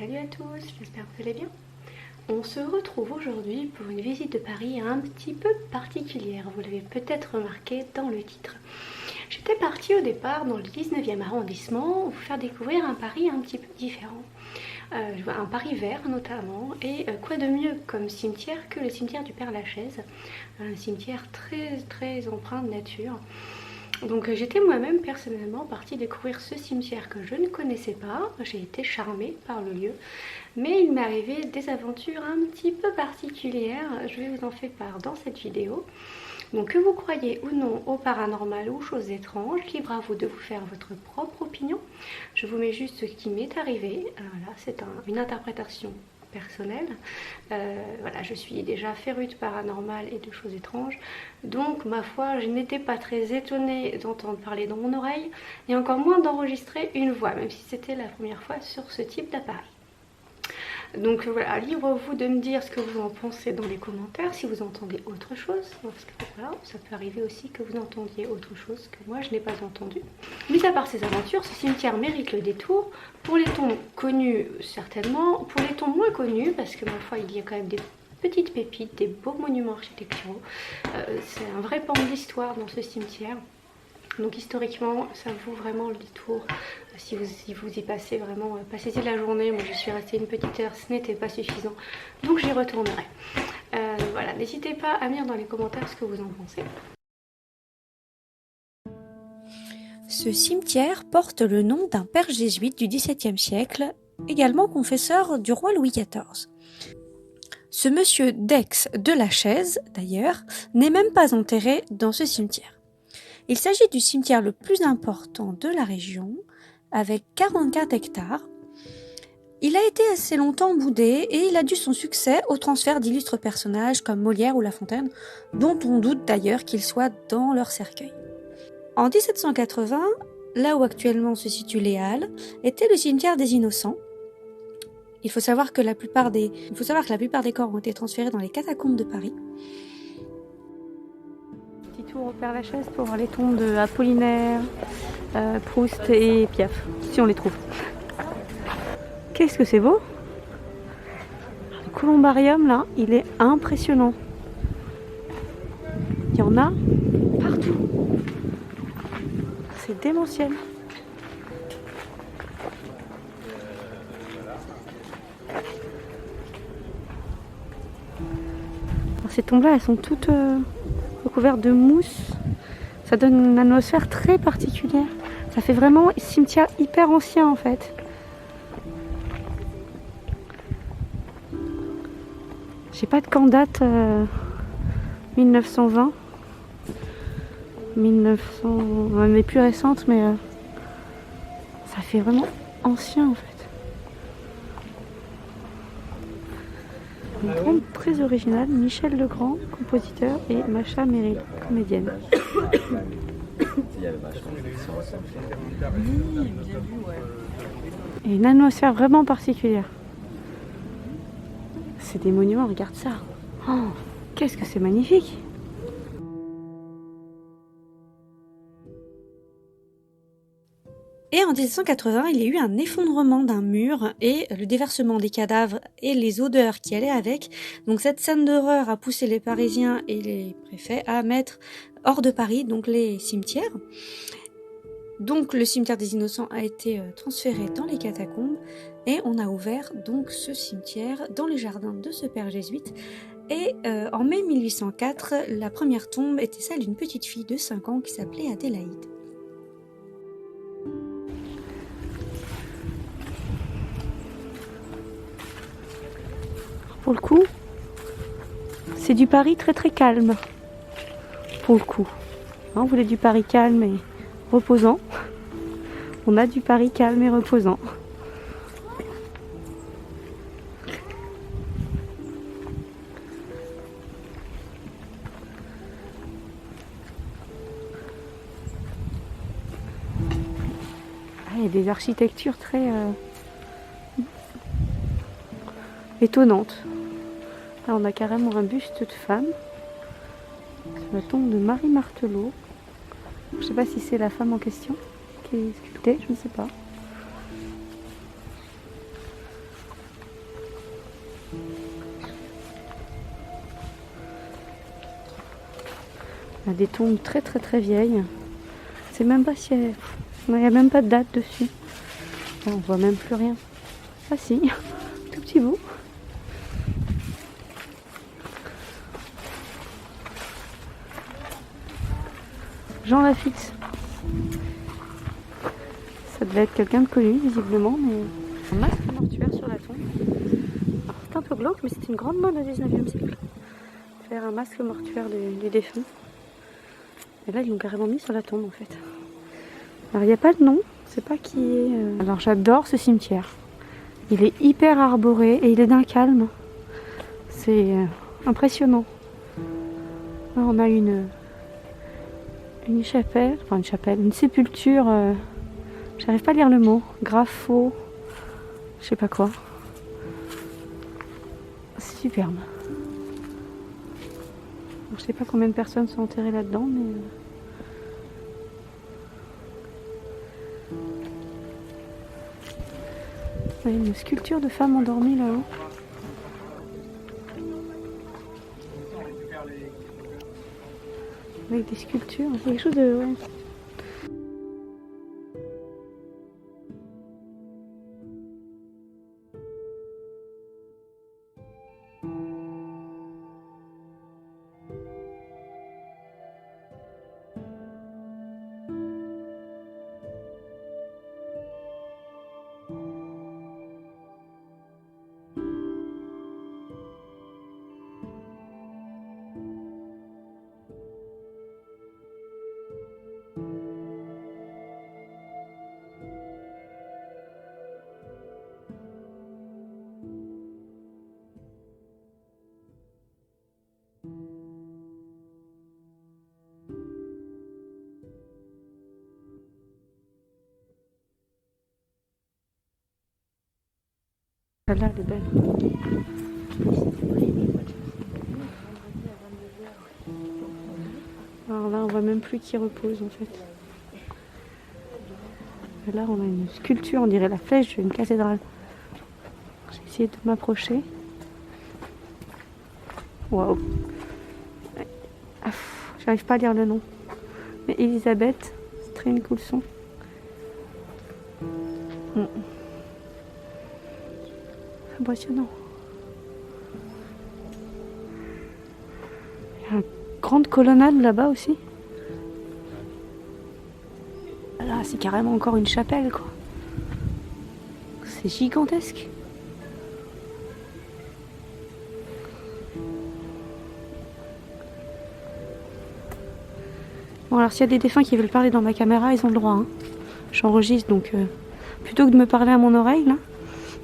Salut à tous, j'espère que vous allez bien. On se retrouve aujourd'hui pour une visite de Paris un petit peu particulière, vous l'avez peut-être remarqué dans le titre. J'étais partie au départ dans le 19e arrondissement vous faire découvrir un Paris un petit peu différent. Un Paris vert notamment, et quoi de mieux comme cimetière que le cimetière du Père-Lachaise, un cimetière très empreint de nature. Donc j'étais moi-même personnellement partie découvrir ce cimetière que je ne connaissais pas, j'ai été charmée par le lieu, mais il m'est arrivé des aventures un petit peu particulières, je vais vous en faire part dans cette vidéo. Donc que vous croyez ou non au paranormal ou aux choses étranges, libre à vous de vous faire votre propre opinion. Je vous mets juste ce qui m'est arrivé, voilà, c'est une interprétation personnelle. Voilà, je suis déjà férue de paranormal et de choses étranges, donc ma foi je n'étais pas très étonnée d'entendre parler dans mon oreille et encore moins d'enregistrer une voix, même si c'était la première fois sur ce type d'appareil. Donc voilà, libre vous de me dire ce que vous en pensez dans les commentaires, si vous entendez autre chose, parce que voilà, ça peut arriver aussi que vous entendiez autre chose que moi je n'ai pas entendu. Mis à part ces aventures, ce cimetière mérite le détour, pour les tombes connues certainement, pour les tombes moins connues, parce que ma foi il y a quand même des petites pépites, des beaux monuments architecturaux, c'est un vrai pan d'histoire dans ce cimetière. Donc historiquement, ça vaut vraiment le détour. Si vous y passez vraiment, passez-y la journée. Moi, je suis restée une petite heure, ce n'était pas suffisant. Donc j'y retournerai. Voilà, n'hésitez pas à me dire dans les commentaires ce que vous en pensez. Ce cimetière porte le nom d'un père jésuite du XVIIe siècle, également confesseur du roi Louis XIV. Ce monsieur d'Aix de la Chaise, d'ailleurs, n'est même pas enterré dans ce cimetière. Il s'agit du cimetière le plus important de la région, avec 44 hectares. Il a été assez longtemps boudé et il a dû son succès au transfert d'illustres personnages comme Molière ou La Fontaine, dont on doute d'ailleurs qu'ils soient dans leur cercueil. En 1780, là où actuellement se situe les Halles, était le cimetière des Innocents. Il faut savoir que la plupart des corps ont été transférés dans les catacombes de Paris. Tour au Père-Lachaise pour voir les tombes de Apollinaire, Proust et Piaf, si on les trouve. Qu'est-ce que c'est beau! Le columbarium là, il est impressionnant. Il y en a partout. C'est démentiel. Alors, ces tombes là, elles sont toutes recouverte de mousse, ça donne une atmosphère très particulière. Ça fait vraiment cimetière hyper ancien en fait. J'ai pas de quand date 1920, 1900, elle est plus récente, mais ça fait vraiment ancien en fait. Une tombe très originale, Michel Legrand, compositeur, et Macha Merrill, comédienne. Et une atmosphère vraiment particulière. C'est des monuments, regarde ça. Oh, qu'est-ce que c'est magnifique! Et en 1780, il y a eu un effondrement d'un mur et le déversement des cadavres et les odeurs qui allaient avec. Donc cette scène d'horreur a poussé les Parisiens et les préfets à mettre hors de Paris donc les cimetières. Donc le cimetière des Innocents a été transféré dans les catacombes et on a ouvert donc ce cimetière dans les jardins de ce père jésuite. Et en mai 1804, la première tombe était celle d'une petite fille de 5 ans qui s'appelait Adélaïde. Pour le coup, c'est du Paris très calme. Pour le coup, on voulait du Paris calme et reposant. On a du Paris calme et reposant. Il y a des architectures très étonnantes. Là, on a carrément un buste de femme. C'est la tombe de Marie Martelot. Je ne sais pas si c'est la femme en question qui est sculptée, je ne sais pas. Il y a des tombes très vieilles. C'est même pas si... Il n'y a même pas de date dessus. Là, on voit même plus rien. Ah si, tout petit bout. Jean Lafitte. Ça devait être quelqu'un de connu visiblement, mais un masque mortuaire sur la tombe. Alors, c'est un peu glauque, mais c'était une grande mode au 19e siècle. Faire un masque mortuaire du défunt. Et là, ils l'ont carrément mis sur la tombe en fait. Alors, il n'y a pas de nom, c'est pas qui est. Alors, j'adore ce cimetière. Il est hyper arboré et il est d'un calme. C'est impressionnant. Là, on a une chapelle, une sépulture. J'arrive pas à lire le mot. Grapho. Je sais pas quoi. C'est superbe. Je sais pas combien de personnes sont enterrées là-dedans, mais. Il y a une sculpture de femme endormie là-haut. Avec des sculptures, c'est quelque chose de... Ouais. Celle-là, elle est belle. Alors là, on voit même plus qui repose en fait. Et là, on a une sculpture, on dirait la flèche d'une cathédrale. J'ai essayé de m'approcher. Waouh! J'arrive pas à lire le nom. Mais Elisabeth Stringcoulson. Impressionnant. Il y a une grande colonnade là-bas aussi. Là, c'est carrément encore une chapelle, quoi. C'est gigantesque. Bon, alors s'il y a des défunts qui veulent parler dans ma caméra, ils ont le droit. Hein. J'enregistre, donc plutôt que de me parler à mon oreille, là,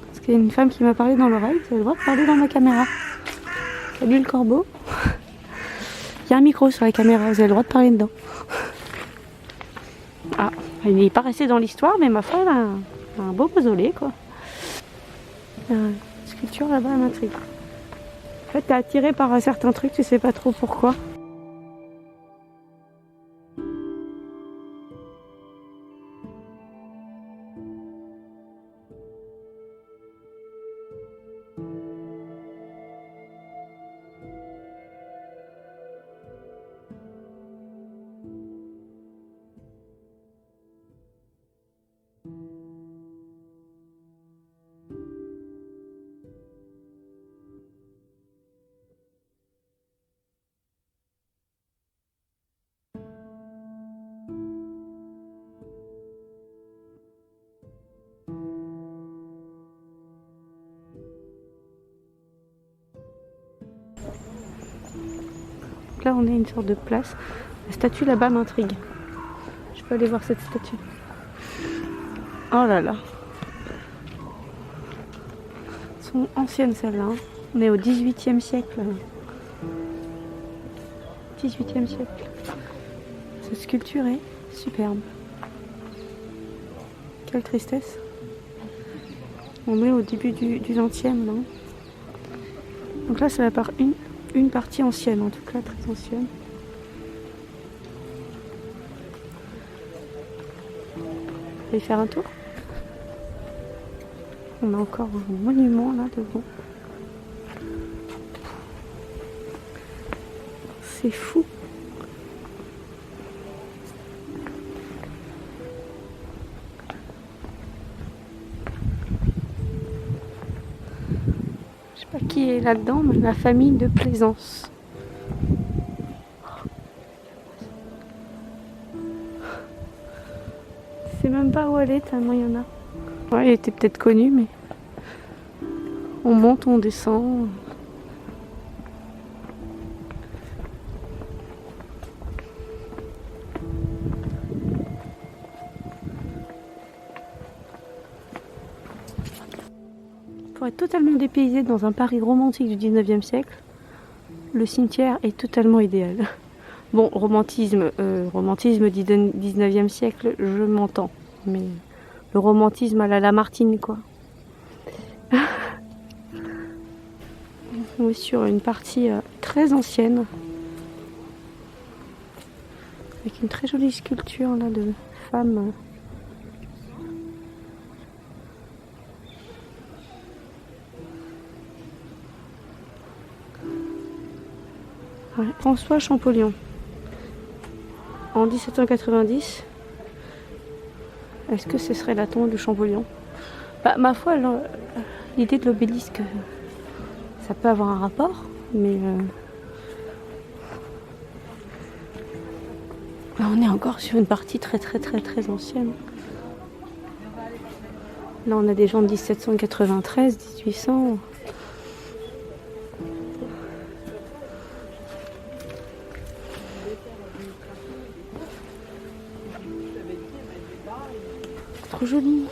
parce qu'il y a une femme qui m'a parlé dans l'oreille, vous avez le droit de parler dans ma caméra. Salut le corbeau. Il y a un micro sur la caméra, vous avez le droit de parler dedans. Ah, il n'est pas resté dans l'histoire, mais ma foi, elle a un beau mausolée, quoi. Une sculpture là-bas, elle m'intrigue. En fait, t'es attiré par certains trucs, tu sais pas trop pourquoi. Là, on est une sorte de place. La statue là-bas m'intrigue. Je peux aller voir cette statue. Oh là là. Elles sont anciennes celles-là. Hein. On est au 18e siècle. 18e siècle. Cette sculpture est superbe. Quelle tristesse. On est au début du 20e là. Donc là, c'est la part une partie ancienne, en tout cas très ancienne. On va y faire un tour. On a encore un monument là devant. C'est fou. Je sais pas qui est là-dedans, mais la famille de Plaisance. Je sais même pas où elle est, tellement il y en a. Ouais, elle était peut-être connue, mais on monte, on descend. Pour être totalement dépaysé dans un Paris romantique du 19e siècle, le cimetière est totalement idéal. Bon, romantisme du 19e siècle, je m'entends. Mais le romantisme à la Lamartine, quoi. On est sur une partie très ancienne. Avec une très jolie sculpture là, de femmes. Ouais, François Champollion. En 1790, est-ce que ce serait la tombe de Champollion? Bah, ma foi, l'idée de l'obélisque, ça peut avoir un rapport, mais on est encore sur une partie très ancienne. Là, on a des gens de 1793, 1800. Trop joli.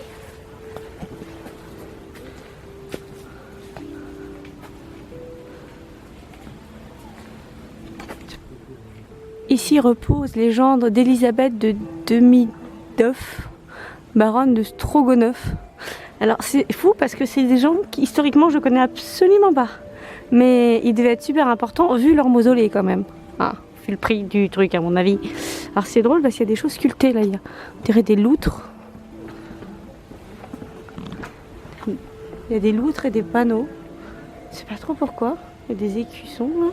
Ici reposent les gendres d'Élisabeth de Demidoff, baronne de Strogonoff. Alors c'est fou parce que c'est des gens qui historiquement je connais absolument pas. Mais ils devaient être super importants vu leur mausolée quand même. Ah, c'est le prix du truc à mon avis. Alors c'est drôle parce qu'il y a des choses sculptées là. Il y a, on dirait des loutres. Il y a des loutres et des panneaux. Je sais pas trop pourquoi. Il y a des écussons là.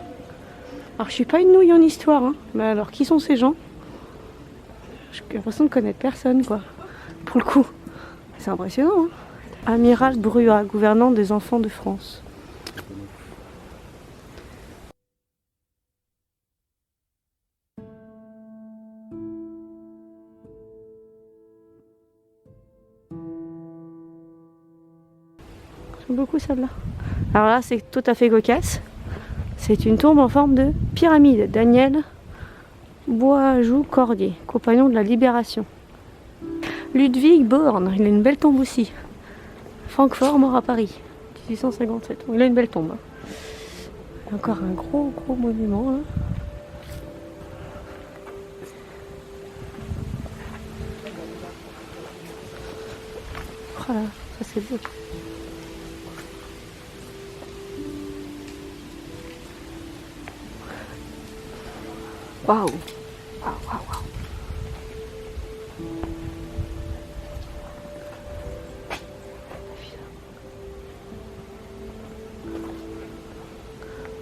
Alors je suis pas une nouille en histoire, hein. Mais alors qui sont ces gens? J'ai l'impression de connaître personne quoi. Pour le coup. C'est impressionnant, hein. Amiral Bruat, gouvernant des enfants de France. J'aime beaucoup celle-là. Alors là, c'est tout à fait cocasse. C'est une tombe en forme de pyramide. Daniel Boisjoux-Cordier, compagnon de la Libération. Ludwig Born, il a une belle tombe aussi. Francfort, mort à Paris, 1857. Il a une belle tombe. Encore un gros monument. Là. Oh là, ça c'est beau. Waouh!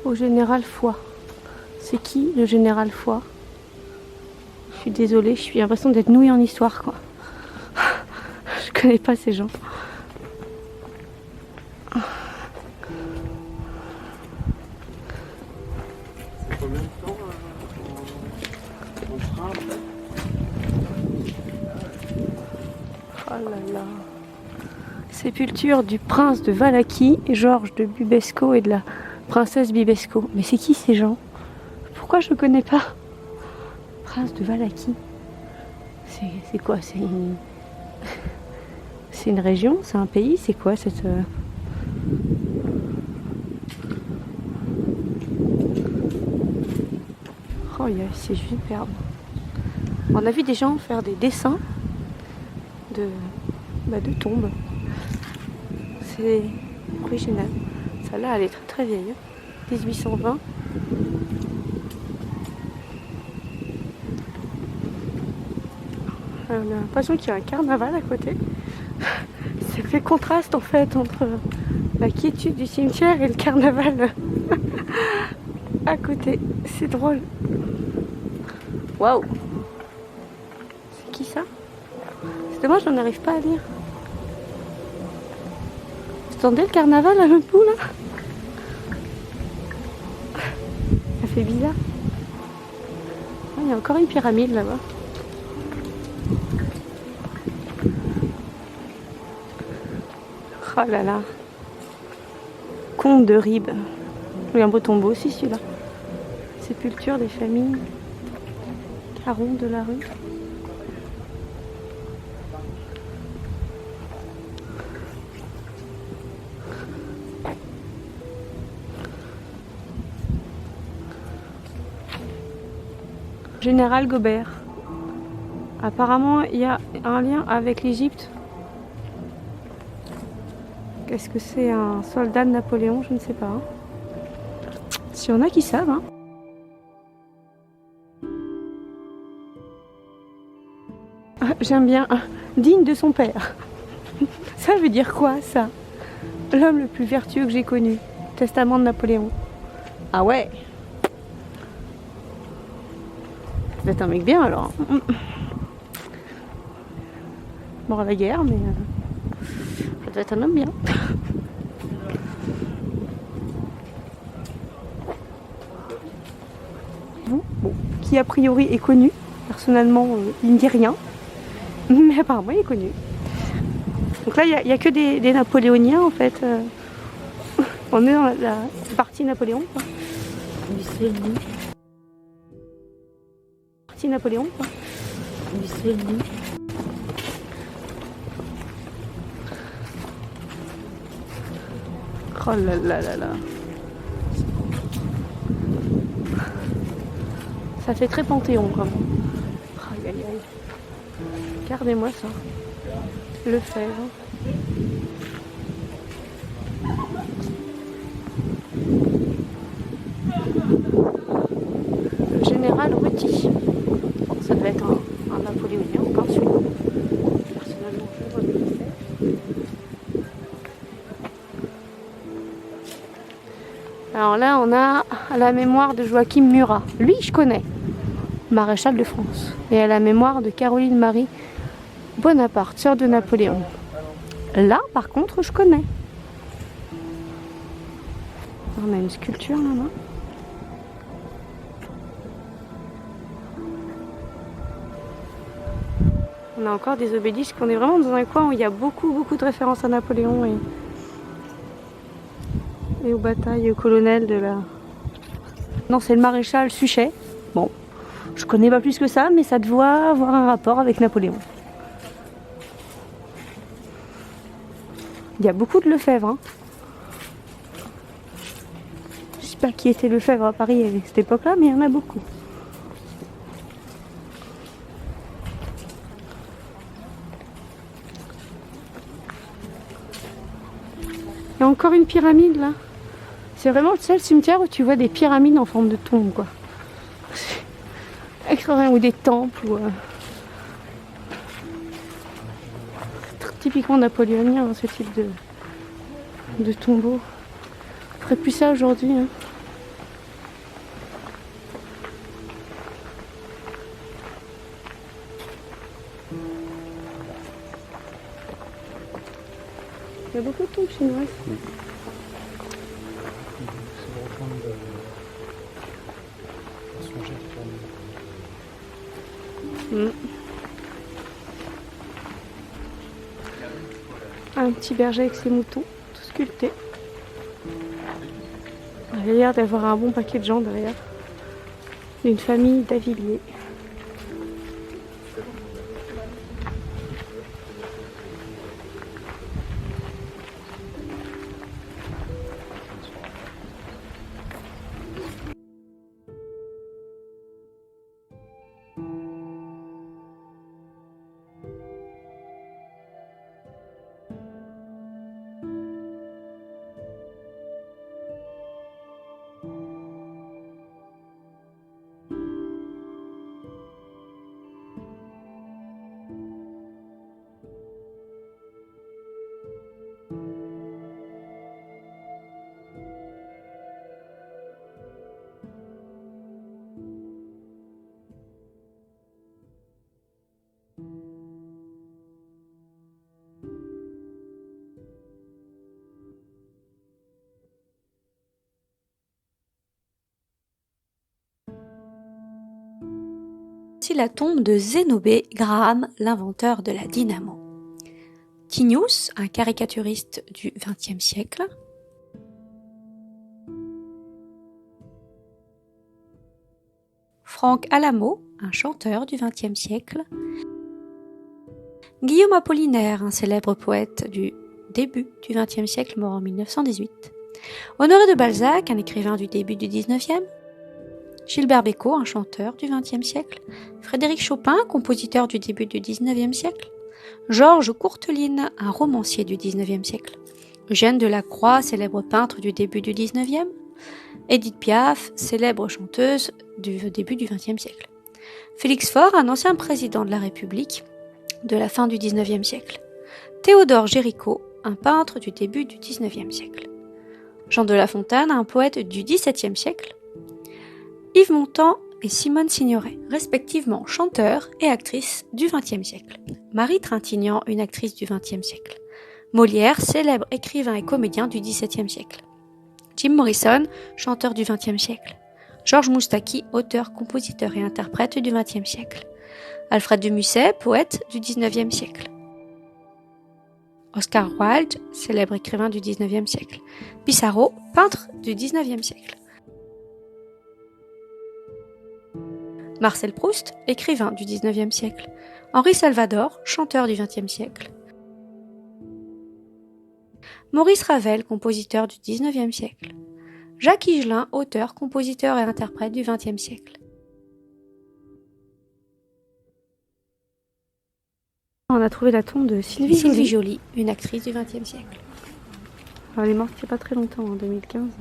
Au général Foy. C'est qui le général Foy? Je suis désolée, je suis l'impression d'être nouille en histoire quoi. Je connais pas ces gens. Combien de temps on sera en fait? Oh là là. Sépulture du prince de Valaquie, Georges de Bibesco et de la princesse Bibesco. Mais c'est qui ces gens? Pourquoi je ne connais pas? Prince de Valaquie. C'est quoi? C'est une région? C'est un pays? C'est quoi cette... Oh, c'est superbe. On a vu des gens faire des dessins de tombes. C'est original. Celle-là, elle est très vieille. 1820. On a l'impression qu'il y a un carnaval à côté. Ça fait contraste en fait entre la quiétude du cimetière et le carnaval à côté. C'est drôle. Waouh! C'est qui ça? C'est dommage, on n'arrive pas à lire. Vous entendez le carnaval à l'autre bout là? Ça fait bizarre. Ah, il y a encore une pyramide là-bas. Oh là là. Comte de Ribes. Il y a un beau tombeau aussi celui-là. Sépulture des familles. Caron de la rue. Général Gobert. Apparemment, il y a un lien avec l'Égypte. Est-ce que c'est un soldat de Napoléon? Je ne sais pas. Hein. S'il y en a qui savent. Hein. Ah, j'aime bien. Digne de son père. Ça veut dire quoi, ça? L'homme le plus vertueux que j'ai connu. Testament de Napoléon. Ah ouais. Vous êtes un mec bien alors. Mort à la guerre, mais ça doit être un homme bien. Bon, qui a priori est connu. Personnellement, il ne dit rien. Mais apparemment, il est connu. Donc là, il n'y a que des napoléoniens en fait. On est dans la partie Napoléon. Quoi. Partie Napoléon. Quoi. Oh là là là là. Ça fait très Panthéon quand même. Aïe aïe aïe. Regardez-moi ça. Le fèvre. Le général Ruti. Bon, ça devait être un napoléonien encore celui-là. Personnellement, je le connaissais. Alors là, on a la mémoire de Joachim Murat. Lui, je connais. Maréchal de France. Et à la mémoire de Caroline Marie Bonaparte, sœur de Napoléon. Là, par contre, je connais. On a une sculpture là-bas. On a encore des obélisques. On est vraiment dans un coin où il y a beaucoup de références à Napoléon et aux batailles colonelles de la... Non, c'est le maréchal Suchet. Bon, je connais pas plus que ça, mais ça doit avoir un rapport avec Napoléon. Il y a beaucoup de Lefebvre. Hein. Je sais pas qui était Lefebvre à Paris à cette époque-là, mais il y en a beaucoup. Il y a encore une pyramide là. C'est vraiment le seul cimetière où tu vois des pyramides en forme de tombe quoi. Extraordinaire, ou des temples ou typiquement napoléonien hein, ce type de tombeau. On ferait plus ça aujourd'hui. Hein. Il y a beaucoup de tombes chinoises. Un petit berger avec ses moutons, tout sculpté. Il a l'air d'avoir un bon paquet de gens derrière. D'une famille d'Avilliers. aussi la tombe de Zénobé Graham, l'inventeur de la dynamo. Tinius, un caricaturiste du XXe siècle. Franck Alamo, un chanteur du XXe siècle. Guillaume Apollinaire, un célèbre poète du début du XXe siècle, mort en 1918. Honoré de Balzac, un écrivain du début du XIXe. Gilbert Bécaud, un chanteur du XXe siècle. Frédéric Chopin, compositeur du début du XIXe siècle. Georges Courteline, un romancier du XIXe siècle. Eugène Delacroix, célèbre peintre du début du XIXe. Édith Piaf, célèbre chanteuse du début du XXe siècle. Félix Faure, un ancien président de la République de la fin du XIXe siècle. Théodore Géricault, un peintre du début du XIXe siècle. Jean de La Fontaine, un poète du XVIIe siècle. Yves Montand et Simone Signoret, respectivement chanteurs et actrices du XXe siècle. Marie Trintignant, une actrice du XXe siècle. Molière, célèbre écrivain et comédien du XVIIe siècle. Jim Morrison, chanteur du XXe siècle. Georges Moustaki, auteur, compositeur et interprète du XXe siècle. Alfred de Musset, poète du XIXe siècle. Oscar Wilde, célèbre écrivain du XIXe siècle. Pissarro, peintre du XIXe siècle. Marcel Proust, écrivain du XIXe siècle. Henri Salvador, chanteur du XXe siècle. Maurice Ravel, compositeur du XIXe siècle. Jacques Higelin, auteur, compositeur et interprète du XXe siècle. On a trouvé la tombe de Sylvie Joly, une actrice du XXe siècle. Alors, elle est morte il n'y a pas très longtemps, en 2015.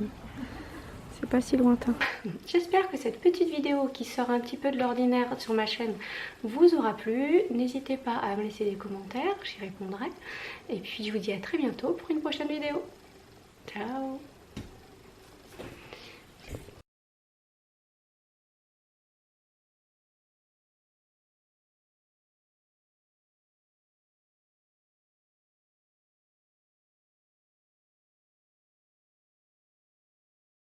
C'est pas si lointain. J'espère que cette petite vidéo qui sort un petit peu de l'ordinaire sur ma chaîne vous aura plu. N'hésitez pas à me laisser des commentaires, j'y répondrai. Et puis je vous dis à très bientôt pour une prochaine vidéo. Ciao!